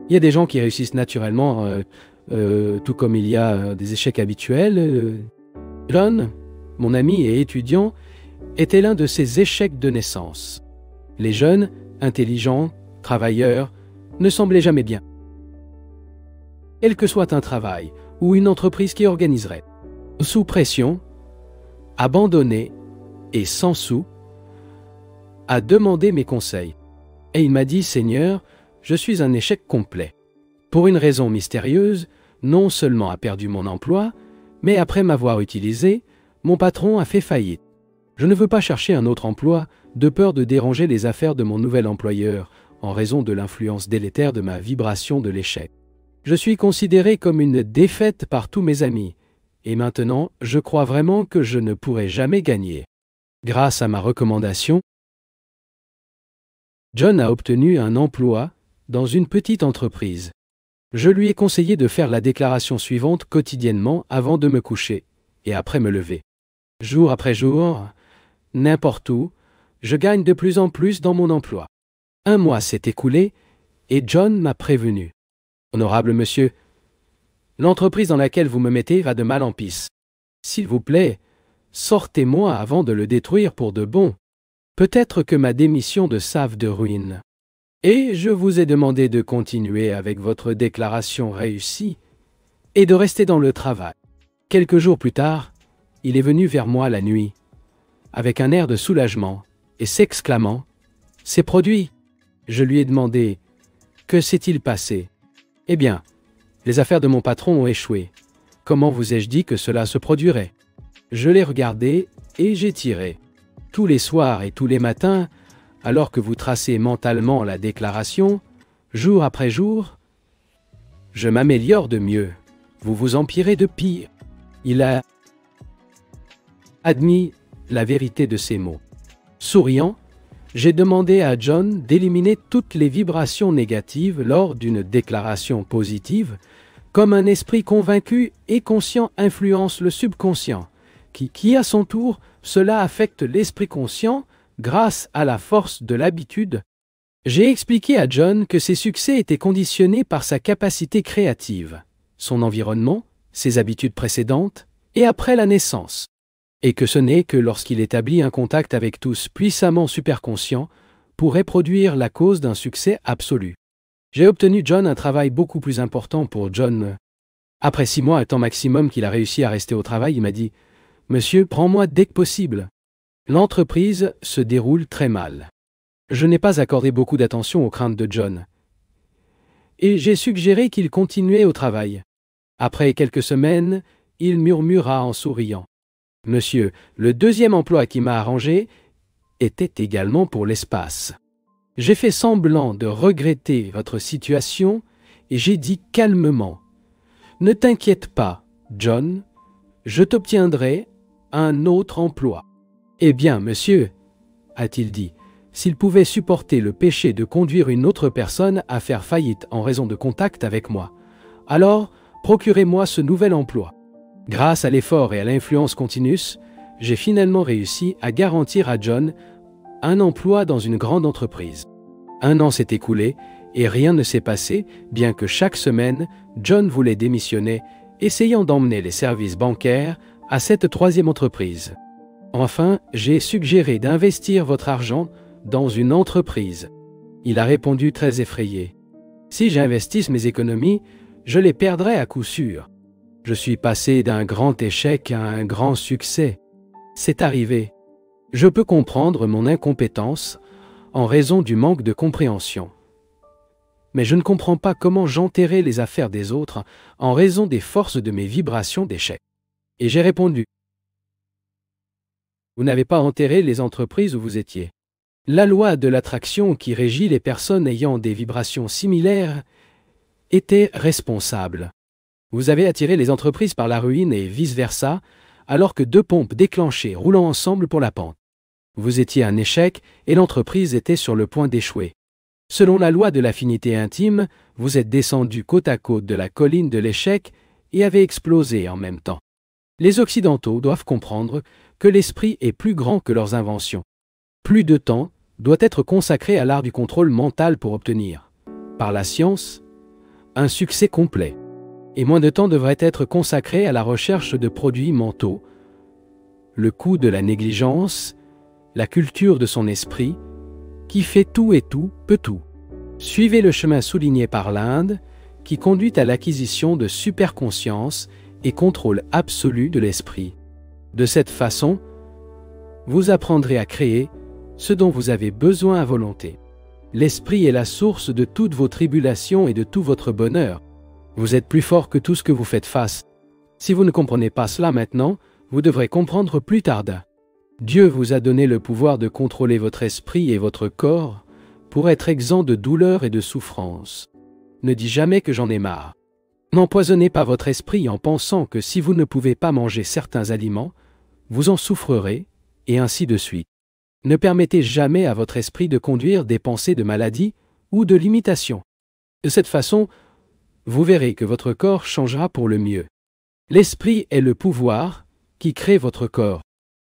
Il y a des gens qui réussissent naturellement, tout comme il y a des échecs habituels. John, mon ami et étudiant, était l'un de ces échecs de naissance. Les jeunes, intelligents, travailleurs, ne semblaient jamais bien. Quel que soit un travail ou une entreprise qui organiserait, sous pression, abandonné et sans sou, a demandé mes conseils. Et il m'a dit, Seigneur, je suis un échec complet. Pour une raison mystérieuse, non seulement a perdu mon emploi, mais après m'avoir utilisé, mon patron a fait faillite. Je ne veux pas chercher un autre emploi, de peur de déranger les affaires de mon nouvel employeur, en raison de l'influence délétère de ma vibration de l'échec. Je suis considéré comme une défaite par tous mes amis, et maintenant, je crois vraiment que je ne pourrai jamais gagner. Grâce à ma recommandation, John a obtenu un emploi dans une petite entreprise. Je lui ai conseillé de faire la déclaration suivante quotidiennement avant de me coucher et après me lever. Jour après jour, n'importe où, je gagne de plus en plus dans mon emploi. Un mois s'est écoulé et John m'a prévenu. Honorable monsieur, l'entreprise dans laquelle vous me mettez va de mal en pis. S'il vous plaît, sortez-moi avant de le détruire pour de bon. Peut-être que ma démission de save de ruine. Et je vous ai demandé de continuer avec votre déclaration réussie et de rester dans le travail. Quelques jours plus tard, il est venu vers moi la nuit, avec un air de soulagement, et s'exclamant « C'est produit !» Je lui ai demandé « Que s'est-il passé ?» « Eh bien, les affaires de mon patron ont échoué. Comment vous ai-je dit que cela se produirait ?» Je l'ai regardé et j'ai tiré. Tous les soirs et tous les matins, alors que vous tracez mentalement la déclaration, jour après jour, je m'améliore de mieux, vous vous empirez de pire. Il a admis la vérité de ces mots. Souriant, j'ai demandé à John d'éliminer toutes les vibrations négatives lors d'une déclaration positive, comme un esprit convaincu et conscient influence le subconscient, qui à son tour, cela affecte l'esprit conscient grâce à la force de l'habitude. J'ai expliqué à John que ses succès étaient conditionnés par sa capacité créative, son environnement, ses habitudes précédentes et après la naissance, et que ce n'est que lorsqu'il établit un contact avec tous puissamment superconscients pourrait produire la cause d'un succès absolu. J'ai obtenu John un travail beaucoup plus important pour John. Après 6 mois, un temps maximum qu'il a réussi à rester au travail, il m'a dit « Monsieur, prends-moi dès que possible. » L'entreprise se déroule très mal. Je n'ai pas accordé beaucoup d'attention aux craintes de John. Et j'ai suggéré qu'il continuait au travail. Après quelques semaines, il murmura en souriant. « Monsieur, le deuxième emploi qui m'a arrangé était également pour l'espace. J'ai fait semblant de regretter votre situation et j'ai dit calmement « Ne t'inquiète pas, John, je t'obtiendrai un autre emploi. » « Eh bien, monsieur, a-t-il dit, s'il pouvait supporter le péché de conduire une autre personne à faire faillite en raison de contact avec moi, alors procurez-moi ce nouvel emploi. » Grâce à l'effort et à l'influence continue, j'ai finalement réussi à garantir à John un emploi dans une grande entreprise. 1 an s'est écoulé et rien ne s'est passé, bien que chaque semaine, John voulait démissionner, essayant d'emmener les services bancaires à cette 3e entreprise. Enfin, j'ai suggéré d'investir votre argent dans une entreprise. Il a répondu très effrayé. Si j'investisse mes économies, je les perdrai à coup sûr. Je suis passé d'un grand échec à un grand succès. C'est arrivé. Je peux comprendre mon incompétence en raison du manque de compréhension. Mais je ne comprends pas comment j'enterrais les affaires des autres en raison des forces de mes vibrations d'échec. Et j'ai répondu. Vous n'avez pas enterré les entreprises où vous étiez. La loi de l'attraction qui régit les personnes ayant des vibrations similaires était responsable. Vous avez attiré les entreprises par la ruine et vice-versa, alors que 2 pompes déclenchées roulant ensemble pour la pente. Vous étiez un échec et l'entreprise était sur le point d'échouer. Selon la loi de l'affinité intime, vous êtes descendu côte à côte de la colline de l'échec et avez explosé en même temps. Les Occidentaux doivent comprendre que l'esprit est plus grand que leurs inventions. Plus de temps doit être consacré à l'art du contrôle mental pour obtenir, par la science, un succès complet. Et moins de temps devrait être consacré à la recherche de produits mentaux, le coût de la négligence, la culture de son esprit, qui fait tout et tout peut tout. Suivez le chemin souligné par l'Inde, qui conduit à l'acquisition de superconscience et contrôle absolu de l'esprit. De cette façon, vous apprendrez à créer ce dont vous avez besoin à volonté. L'esprit est la source de toutes vos tribulations et de tout votre bonheur. Vous êtes plus fort que tout ce que vous faites face. Si vous ne comprenez pas cela maintenant, vous devrez comprendre plus tard. Dieu vous a donné le pouvoir de contrôler votre esprit et votre corps pour être exempt de douleur et de souffrance. Ne dis jamais que j'en ai marre. N'empoisonnez pas votre esprit en pensant que si vous ne pouvez pas manger certains aliments, vous en souffrerez, et ainsi de suite. Ne permettez jamais à votre esprit de conduire des pensées de maladie ou de limitation. De cette façon, vous verrez que votre corps changera pour le mieux. L'esprit est le pouvoir qui crée votre corps.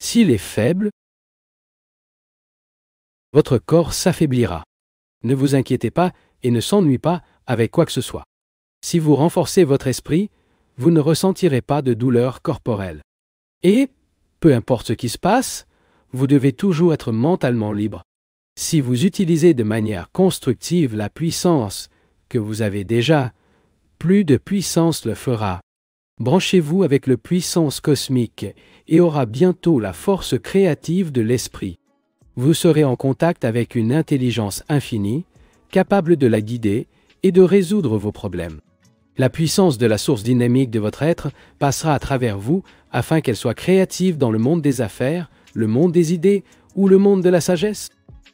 S'il est faible, votre corps s'affaiblira. Ne vous inquiétez pas et ne s'ennuie pas avec quoi que ce soit. Si vous renforcez votre esprit, vous ne ressentirez pas de douleur corporelle. Et, peu importe ce qui se passe, vous devez toujours être mentalement libre. Si vous utilisez de manière constructive la puissance que vous avez déjà, plus de puissance le fera. Branchez-vous avec la puissance cosmique et aura bientôt la force créative de l'esprit. Vous serez en contact avec une intelligence infinie, capable de la guider et de résoudre vos problèmes. La puissance de la source dynamique de votre être passera à travers vous afin qu'elle soit créative dans le monde des affaires, le monde des idées ou le monde de la sagesse.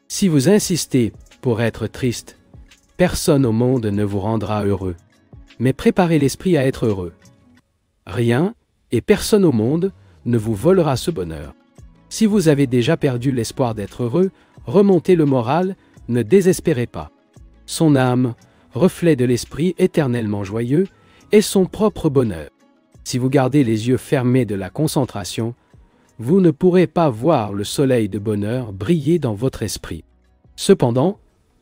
Si vous insistez pour être triste, personne au monde ne vous rendra heureux. Mais préparez l'esprit à être heureux. Rien et personne au monde ne vous volera ce bonheur. Si vous avez déjà perdu l'espoir d'être heureux, remontez le moral, ne désespérez pas. Son âme, reflet de l'esprit éternellement joyeux, est son propre bonheur. Si vous gardez les yeux fermés de la concentration, vous ne pourrez pas voir le soleil de bonheur briller dans votre esprit. Cependant,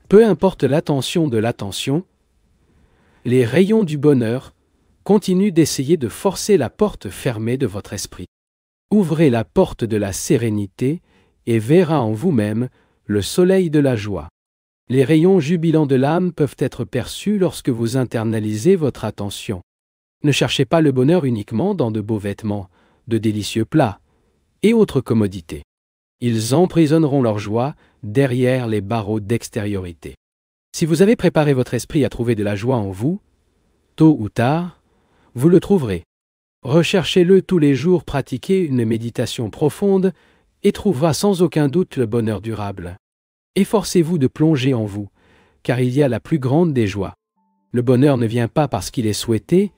peu importe l'attention de l'attention, les rayons du bonheur continuent d'essayer de forcer la porte fermée de votre esprit. Ouvrez la porte de la sérénité et verra en vous-même le soleil de la joie. Les rayons jubilants de l'âme peuvent être perçus lorsque vous internalisez votre attention. Ne cherchez pas le bonheur uniquement dans de beaux vêtements, de délicieux plats et autres commodités. Ils emprisonneront leur joie derrière les barreaux d'extériorité. Si vous avez préparé votre esprit à trouver de la joie en vous, tôt ou tard, vous le trouverez. Recherchez-le tous les jours, pratiquez une méditation profonde et trouvera sans aucun doute le bonheur durable. Efforcez-vous de plonger en vous, car il y a la plus grande des joies. Le bonheur ne vient pas parce qu'il est souhaité,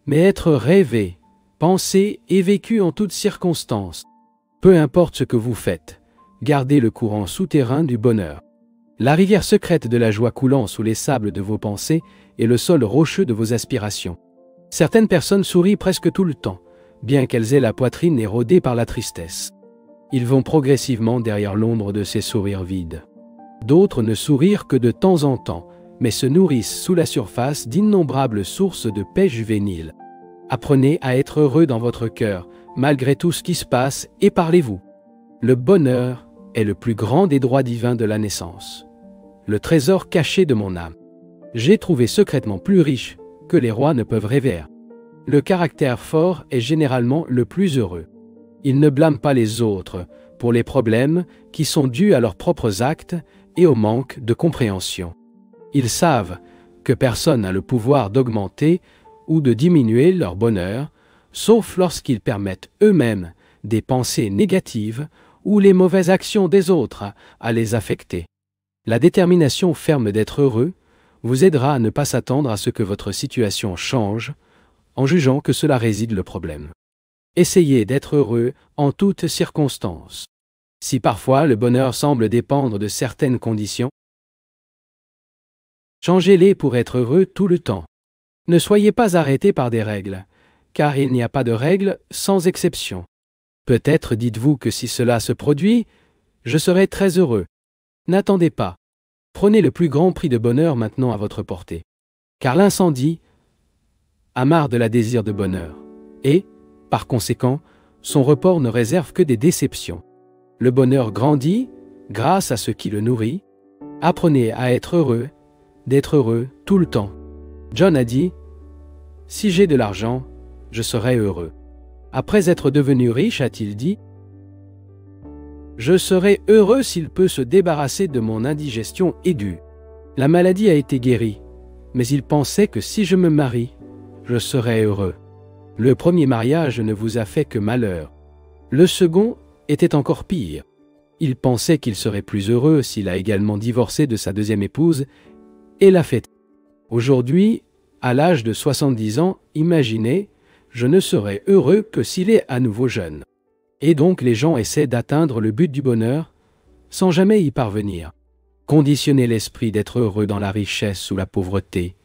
mais être rêvé, pensé et vécu en toutes circonstances. Peu importe ce que vous faites, gardez le courant souterrain du bonheur. La rivière secrète de la joie coulant sous les sables de vos pensées est le sol rocheux de vos aspirations. Certaines personnes sourient presque tout le temps, bien qu'elles aient la poitrine érodée par la tristesse. Ils vont progressivement derrière l'ombre de ces sourires vides. D'autres ne sourirent que de temps en temps, mais se nourrissent sous la surface d'innombrables sources de paix juvénile. Apprenez à être heureux dans votre cœur, malgré tout ce qui se passe, et parlez-vous. Le bonheur est le plus grand des droits divins de la naissance. Le trésor caché de mon âme. J'ai trouvé secrètement plus riche que les rois ne peuvent rêver. Le caractère fort est généralement le plus heureux. Ils ne blâment pas les autres pour les problèmes qui sont dus à leurs propres actes et au manque de compréhension. Ils savent que personne n'a le pouvoir d'augmenter ou de diminuer leur bonheur, sauf lorsqu'ils permettent eux-mêmes des pensées négatives ou les mauvaises actions des autres à les affecter. La détermination ferme d'être heureux vous aidera à ne pas s'attendre à ce que votre situation change en jugeant que cela réside le problème. Essayez d'être heureux en toutes circonstances. Si parfois le bonheur semble dépendre de certaines conditions, changez-les pour être heureux tout le temps. Ne soyez pas arrêtés par des règles, car il n'y a pas de règles sans exception. Peut-être dites-vous que si cela se produit, je serai très heureux. N'attendez pas. Prenez le plus grand prix de bonheur maintenant à votre portée. Car l'incendie amarre de la désir de bonheur, et, par conséquent, son report ne réserve que des déceptions. Le bonheur grandit grâce à ce qui le nourrit. Apprenez à être heureux, d'être heureux tout le temps. John a dit, « Si j'ai de l'argent, je serai heureux. » Après être devenu riche, a-t-il dit, « Je serai heureux s'il peut se débarrasser de mon indigestion aiguë. » La maladie a été guérie, mais il pensait que si je me marie, je serai heureux. Le premier mariage ne vous a fait que malheur. Le second était encore pire. Il pensait qu'il serait plus heureux s'il a également divorcé de sa deuxième épouse et l'a fait. Aujourd'hui, à l'âge de 70 ans, imaginez, je ne serai heureux que s'il est à nouveau jeune. Et donc les gens essaient d'atteindre le but du bonheur sans jamais y parvenir. Conditionnez l'esprit d'être heureux dans la richesse ou la pauvreté,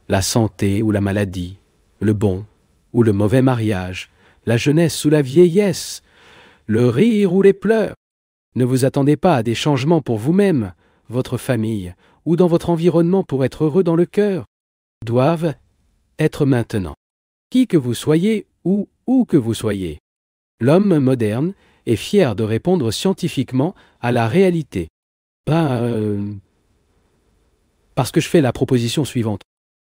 la santé ou la maladie, le bon ou le mauvais mariage, la jeunesse ou la vieillesse, le rire ou les pleurs. Ne vous attendez pas à des changements pour vous-même, votre famille ou dans votre environnement pour être heureux dans le cœur. Doivent être maintenant. Qui que vous soyez ou où que vous soyez. L'homme moderne est fier de répondre scientifiquement à la réalité. Parce que je fais la proposition suivante.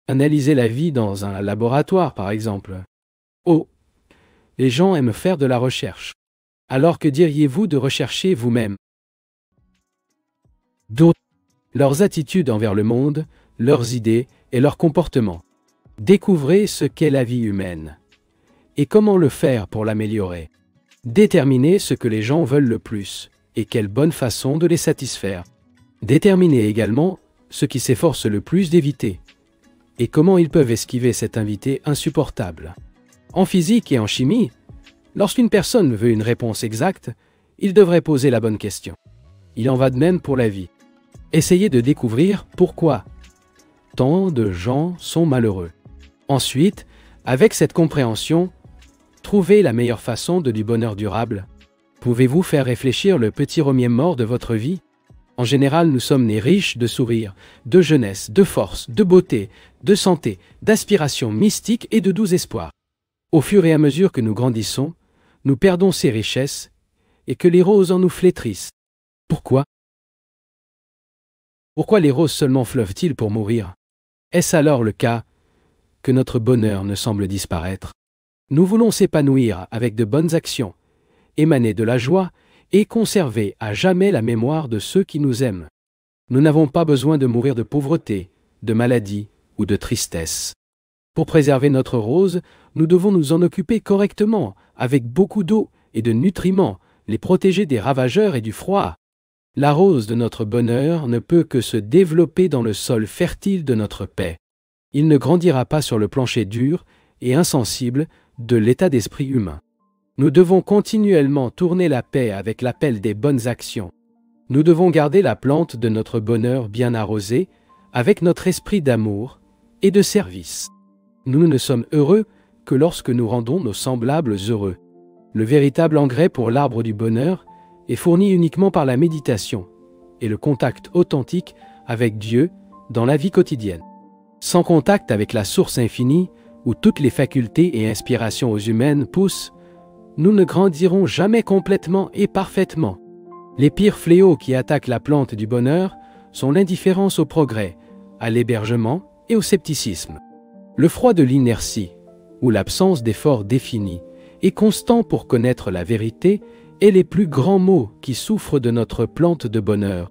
Analysez la vie dans un laboratoire, par exemple. Oh, les gens aiment faire de la recherche. Alors que diriez-vous de rechercher vous-même? D'autres, leurs attitudes envers le monde, leurs idées et leurs comportements. Découvrez ce qu'est la vie humaine. Et comment le faire pour l'améliorer. Déterminez ce que les gens veulent le plus et quelle bonne façon de les satisfaire. Déterminez également ce qui s'efforce le plus d'éviter et comment ils peuvent esquiver cet invité insupportable. En physique et en chimie, lorsqu'une personne veut une réponse exacte, il devrait poser la bonne question. Il en va de même pour la vie. Essayez de découvrir pourquoi tant de gens sont malheureux. Ensuite, avec cette compréhension, trouvez la meilleure façon de du bonheur durable. Pouvez-vous faire réfléchir le petit Romier mort de votre vie? En général, nous sommes nés riches de sourires, de jeunesse, de force, de beauté, de santé, d'aspirations mystiques et de doux espoirs. Au fur et à mesure que nous grandissons, nous perdons ces richesses et que les roses en nous flétrissent. Pourquoi? Pourquoi les roses seulement fleuve-t-il pour mourir? Est-ce alors le cas que notre bonheur ne semble disparaître? Nous voulons s'épanouir avec de bonnes actions, émaner de la joie et conserver à jamais la mémoire de ceux qui nous aiment. Nous n'avons pas besoin de mourir de pauvreté, de maladie ou de tristesse. Pour préserver notre rose, nous devons nous en occuper correctement, avec beaucoup d'eau et de nutriments, les protéger des ravageurs et du froid. La rose de notre bonheur ne peut que se développer dans le sol fertile de notre paix. Il ne grandira pas sur le plancher dur et insensible de l'état d'esprit humain. Nous devons continuellement tourner la paix avec l'appel des bonnes actions. Nous devons garder la plante de notre bonheur bien arrosée avec notre esprit d'amour et de service. Nous ne sommes heureux que lorsque nous rendons nos semblables heureux. Le véritable engrais pour l'arbre du bonheur est fourni uniquement par la méditation et le contact authentique avec Dieu dans la vie quotidienne. Sans contact avec la source infinie, où toutes les facultés et inspirations aux humaines poussent, nous ne grandirons jamais complètement et parfaitement. Les pires fléaux qui attaquent la plante du bonheur sont l'indifférence au progrès, à l'hébergement et au scepticisme. Le froid de l'inertie, ou l'absence d'efforts définis, est constant pour connaître la vérité et les plus grands maux qui souffrent de notre plante de bonheur.